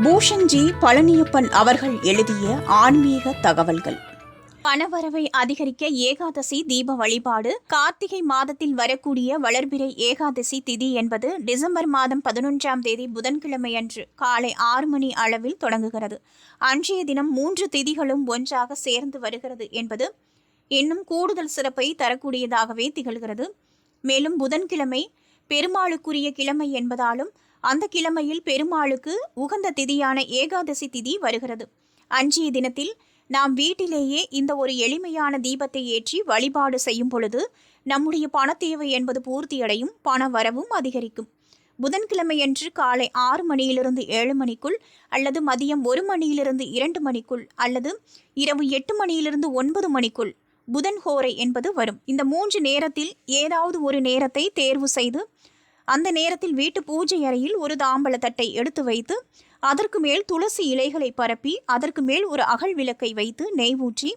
பூஷன்ஜி பழனியப்பன் அவர்கள் எழுதிய ஆன்மீக தகவல்கள். பணவரவை அதிகரிக்க ஏகாதசி தீப வழிபாடு. கார்த்திகை மாதத்தில் வரக்கூடிய வளர்பிறை ஏகாதசி திதி என்பது டிசம்பர் மாதம் 11ஆம் தேதி புதன்கிழமை அன்று காலை 6 மணி அளவில் தொடங்குகிறது. அன்றைய தினம் 3 திதிகளும் ஒன்றாக சேர்ந்து வருகிறது என்பது இன்னும் கூடுதல் சிறப்பை தரக்கூடியதாகவே திகழ்கிறது. மேலும் புதன்கிழமை பெருமாளுக்குரிய கிழமை என்பதாலும் அந்த கிழமையில் பெருமாளுக்கு உகந்த திதியான ஏகாதசி திதி வருகிறது. அன்றைய தினத்தில் நாம் வீட்டிலேயே இந்த ஒரு எளிமையான தீபத்தை ஏற்றி வழிபாடு செய்யும் பொழுது நம்முடைய பணத்தேவை என்பது பூர்த்தியடையும், பண வரவும் அதிகரிக்கும். புதன்கிழமையன்று காலை 6 மணியிலிருந்து 7 மணிக்குள் அல்லது மதியம் 1 மணியிலிருந்து 2 மணிக்குள் அல்லது இரவு 8 மணியிலிருந்து 9 மணிக்குள் புதன் ஹோரை என்பது வரும். இந்த 3 நேரத்தில் ஏதாவது ஒரு நேரத்தை தேர்வு செய்து அந்த நேரத்தில் வீட்டு பூஜை அறையில் ஒரு தாம்பல தட்டை எடுத்து வைத்து அதற்கு மேல் துளசி இலைகளை பரப்பி அதற்கு மேல் ஒரு அகல் விளக்கை வைத்து நெய் ஊற்றி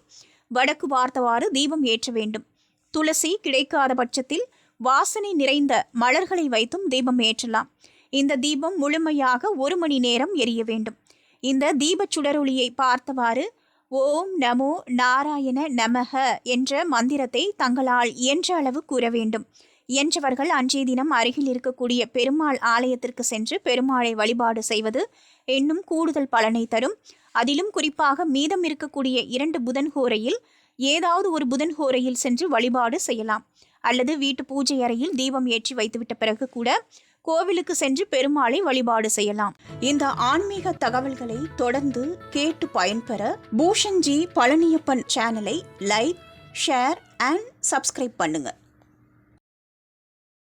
வடக்கு பார்த்தவாறு தீபம் ஏற்ற வேண்டும். துளசி கிடைக்காத பட்சத்தில் வாசனை நிறைந்த மலர்களை வைத்தும் தீபம் ஏற்றலாம். இந்த தீபம் முழுமையாக 1 மணி நேரம் எரிய வேண்டும். இந்த தீபச் சுடரொளியை பார்த்தவாறு ஓம் நமோ நாராயண நமக என்ற மந்திரத்தை தங்களால் இயன்ற அளவு கூற வேண்டும். இயன்றவர்கள் அன்றைய தினம் அருகில் இருக்கக்கூடிய பெருமாள் ஆலயத்திற்கு சென்று பெருமாளை வழிபாடு செய்வது இன்னும் கூடுதல் பலனை தரும். அதிலும் குறிப்பாக மீதம் இருக்கக்கூடிய 2 புதன் ஹோரையில் ஏதாவது ஒரு புதன் ஹோரையில் சென்று வழிபாடு செய்யலாம். அல்லது வீட்டு பூஜை அறையில் தீபம் ஏற்றி வைத்துவிட்ட பிறகு கூட கோவிலுக்கு சென்று பெருமாளை வழிபாடு செய்யலாம். இந்த ஆன்மீக தகவல்களை தொடர்ந்து கேட்டு பயன்பெற பூஷன்ஜி பழனியப்பன் சேனலை லைக், ஷேர் அண்ட் சப்ஸ்கிரைப் பண்ணுங்க.